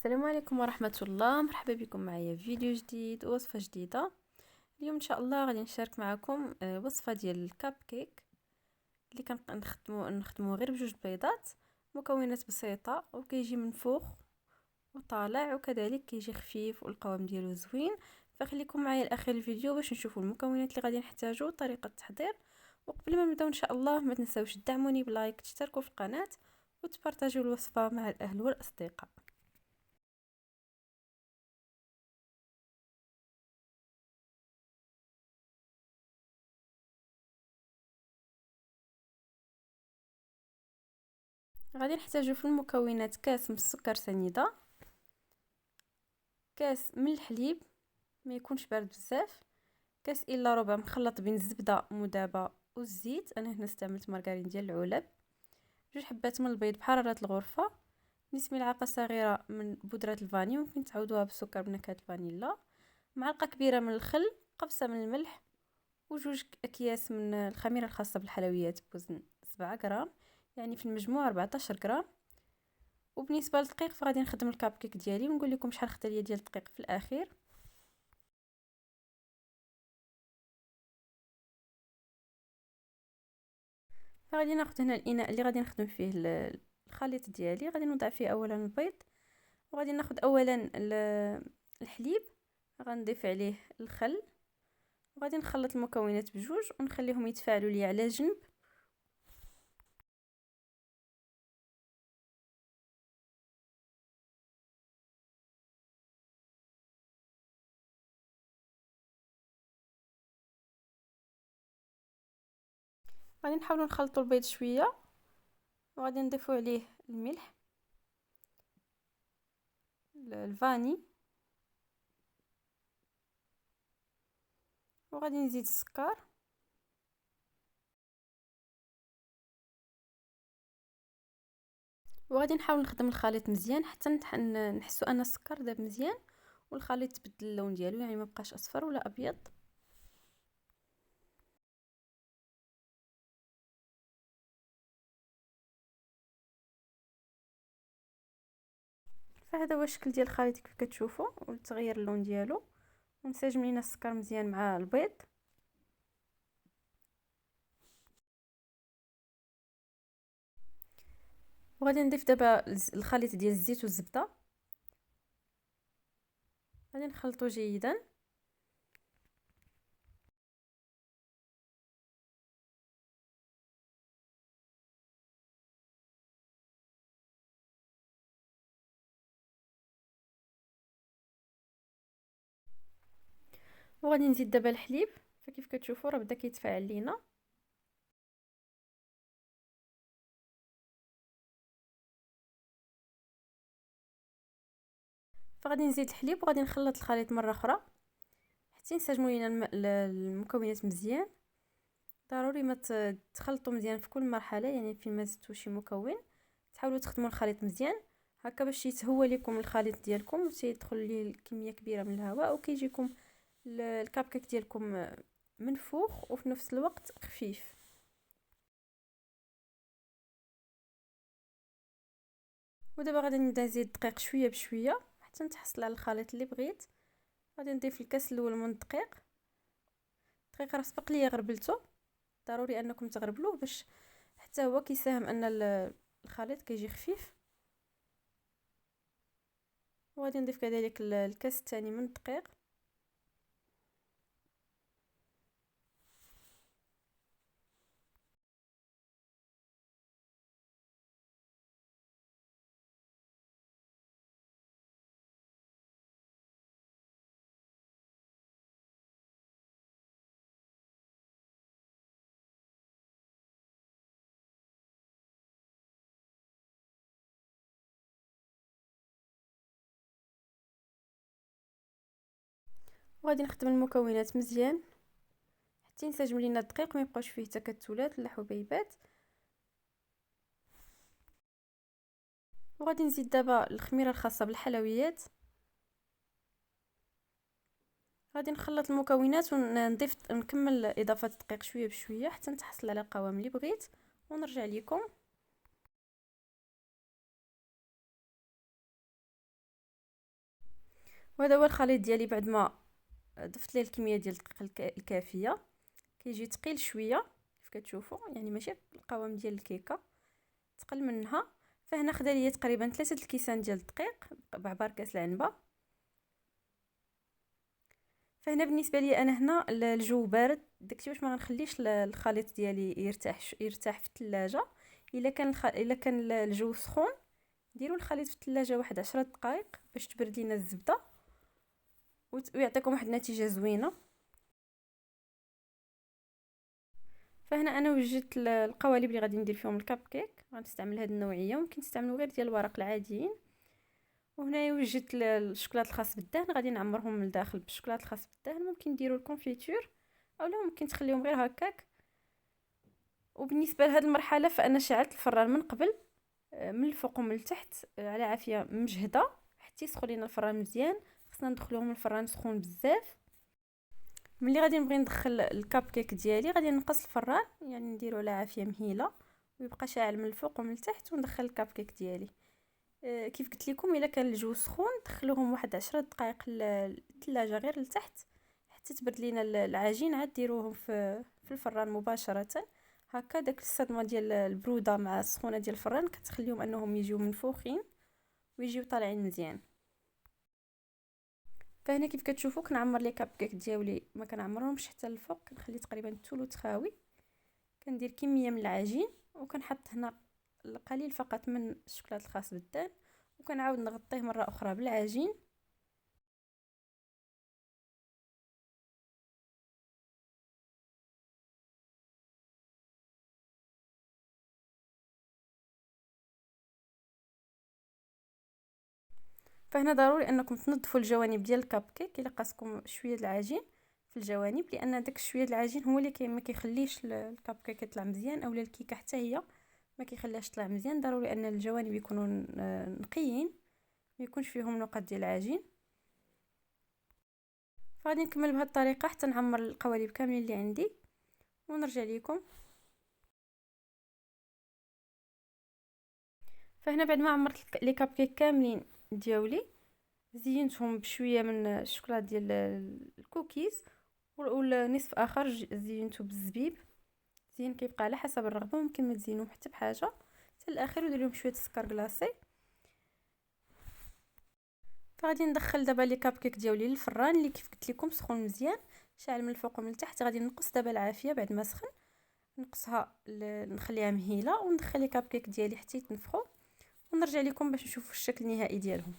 السلام عليكم ورحمة الله. مرحبا بكم معايا في فيديو جديد ووصفة جديدة. اليوم ان شاء الله غادي نشارك معكم وصفة ديال الكاب كيك اللي كنخدمو غير بجوج بيضات. مكونات بسيطة وكيجي منفوخ وطالع، وكذلك كيجي خفيف والقوام ديالو زوين. فخليكم معايا لاخر الفيديو باش نشوفوا المكونات اللي غادي نحتاجو وطريقة التحضير. وقبل ما نبداو ان شاء الله ما تنساوش تدعموني بلايك، تشتركوا في القناة وتبارطاجيو الوصفة مع الاهل والاصدقاء. غادي نحتاجو في المكونات كاس من السكر سنيده، كاس من الحليب ما يكونش بارد بزاف، كاس الا ربع مخلط بين الزبده مذابه والزيت، انا هنا استعملت مارغرين ديال العلب، جوج حبات من البيض بحراره الغرفه، نصف ملعقه صغيره من بودره الفاني، ممكن تعوضوها بالسكر بنكهه الفانيلا، معلقه كبيره من الخل، قبصه من الملح، وجوج اكياس من الخميره الخاصه بالحلويات بوزن 7 غرام، يعني في المجموع 14 غرام. وبالنسبه للدقيق فغادي نخدم الكاب كيك ديالي ونقول لكم شحال خدت ليا ديال الدقيق في الاخير. فغادي ناخذ هنا الاناء اللي غادي نخدم فيه الخليط ديالي، غادي نوضع فيه اولا البيض، وغادي ناخذ اولا الحليب، غنضيف عليه الخل، وغادي نخلط المكونات بجوج ونخليهم يتفاعلوا لي على جنب. غادي نحاولوا نخلطوا البيض شويه، وغادي نضيفوا عليه الملح، الفاني، وغادي نزيد السكر، وغادي نحاول نخدم الخليط مزيان حتى نحسوا ان السكر داب مزيان والخليط تبدل اللون ديالو، يعني ما بقاش اصفر ولا ابيض. فهذا هو الشكل ديال الخليط كيف كتشوفوا، وتغير اللون ديالو، ونسجم لينا السكر مزيان مع البيض. وغادي نضيف دابا الخليط ديال الزيت والزبده، غادي نخلطو جيدا. وغادي نزيد دابا الحليب، فكيف كتشوفوا راه بدا كيتفاعل لينا. فغادي نزيد الحليب وغادي نخلط الخليط مره اخرى حتى ينسجموا لينا المكونات مزيان. ضروري ما تخلطوا مزيان في كل مرحله، يعني فين ما زدتوا شي مكون تحاولوا تخدموا الخليط مزيان هكا باش يتهوى لكم الخليط ديالكم وتيدخل ليه كميه كبيره من الهواء، وكيجيكم الكاب كيك ديالكم منفوخ وفي نفس الوقت خفيف. ودابا غادي نبدا نزيد الدقيق شويه بشويه حتى نتحصل على الخليط اللي بغيت. غادي نضيف الكاس الاول من الدقيق راه سبق ليا غربلته، ضروري انكم تغربلوه باش حتى هو كيساهم ان الخليط كيجي خفيف. وغادي نضيف كذلك الكاس الثاني من الدقيق. وغادي نخدم المكونات مزيان حتى ينسجم لينا الدقيق، ما يبقاوش فيه تكتلات ولا حبيبات. وغادي نزيد دابا الخميره الخاصه بالحلويات، غادي نخلط المكونات ونضيف نكمل اضافه الدقيق شويه بشويه حتى نتحصل على القوام اللي بغيت ونرجع لكم. وهذا هو الخليط ديالي بعد ما ضفت ليه الكميه ديال الدقيق الكافيه. كيجي ثقيل شويه كيف كتشوفوا، يعني ماشي القوام ديال الكيكه، ثقل منها. فهنا خدا ليا تقريبا 3 الكيسان ديال الدقيق بعبار كاس العنبه. فهنا بالنسبه لي انا هنا الجو بارد، داكشي باش ما غنخليش الخليط ديالي يرتاح في الثلاجه. الا كان الجو سخون، ديروا الخليط في الثلاجه واحد 10 دقائق باش تبرد لينا الزبده ويعطيكم واحد النتيجه زوينه. فهنا انا وجدت القوالب اللي غادي ندير فيهم الكب كيك. غنستعمل هذه النوعيه، ممكن تستعملوا غير ديال الورق العاديين. وهنا وجدت الشوكولات الخاص بالدهن، غادي نعمرهم من الداخل بالشوكولات الخاص بالدهن. ممكن ديروا الكونفيتور اولا ممكن تخليهم غير هكاك. وبالنسبه لهذه المرحله فانا شعلت الفران من قبل، من الفوق ومن التحت على عافيه مجهده حتى يسخن لينا الفران مزيان. خصنا ندخلوهم الفران سخون بزاف. ملي غادي نبغي ندخل الكاب كيك ديالي غادي نقص الفران، يعني نديرو على عافيه مهيله ويبقى شاعل من الفوق ومن التحت، وندخل الكاب كيك ديالي. كيف قلت لكم الا كان الجو سخون دخلوهم واحد 10 دقائق للثلاجه غير لتحت حتى تبرد لينا العجين، عاد ديروهم في الفران مباشره. هكا داك الصدمه ديال البروده مع السخونه ديال الفران كتخليهم انهم يجيو منفوخين ويجيو طالعين مزيان. فهنا كيف كتشوفوا كنعمر لي كاب كيك ديالي، ما كنعمرهمش حتى الفوق، كنخلي تقريبا الثلث خاوي. كندير كميه من العجين وكنحط هنا القليل فقط من الشوكولاته الخاص بالدهن، وكنعاود نغطيه مره اخرى بالعجين. فهنا ضروري انكم تنظفوا الجوانب ديال الكب كيك الا قاسكم شويه العجين في الجوانب، لان داك شويه العجين هو اللي ما كيخليش الكب كيك يطلع مزيان، اولا الكيكه حتى هي ما كيخليهاش تطلع مزيان. ضروري ان الجوانب يكونوا نقيين، ما يكونش فيهم نقط ديال العجين. فغادي نكمل بهذه الطريقه حتى نعمر القوالب كاملين اللي عندي ونرجع لكم. فهنا بعد ما عمرت لي كاب كيك كاملين ديالي، زينتهم بشويه من الشوكولاته ديال الكوكيز، والنصف اخر زينته بالزبيب. زين كيبقى على حسب الرغبه، ممكن ما تزينوه حتى بحاجه حتى الاخر، ودير لهم شويه السكر كلاصي. فغادي ندخل دابا لي كاب كيك ديالي للفران اللي كيف قلت لكم سخون مزيان، شاعل من الفوق ومن التحت. غادي نقص دابا العافيه بعد ما سخن، نقصها نخليها مهيله وندخل لي كاب كيك ديالي حتى يتنفخوا، ونرجع لكم باش نشوفوا الشكل النهائي ديالهم.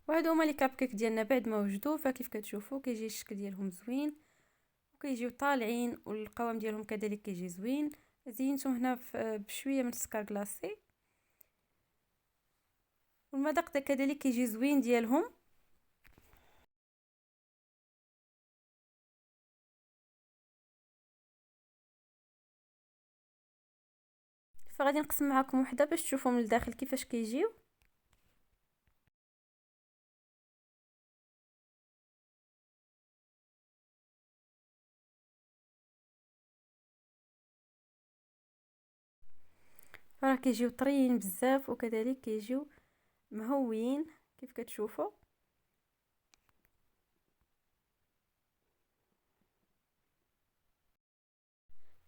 وهادو هما لي كاب كيك ديالنا بعد ما وجدوا. فكيف كتشوفوا كيجي الشكل ديالهم زوين وكيجيو طالعين، والقوام ديالهم كذلك كيجي زوين. زينتهم هنا بشويه من السكر كلاصي، والمذاق كذلك كيجي زوين ديالهم. فغادي نقسم معكم وحده باش تشوفوا من الداخل كيفاش كيجيو. فراه كيجيو طريين بزاف وكذلك كيجيو مهويين كيف كتشوفوا.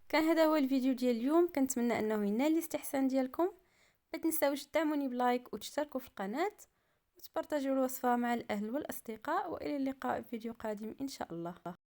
كان هذا هو الفيديو ديال اليوم، كنتمنى انه ينال الاستحسان ديالكم. ما تنساوش تدعموني بلايك وتشتركوا في القناه وتبارطاجيو الوصفه مع الاهل والاصدقاء، والى اللقاء في فيديو قادم ان شاء الله.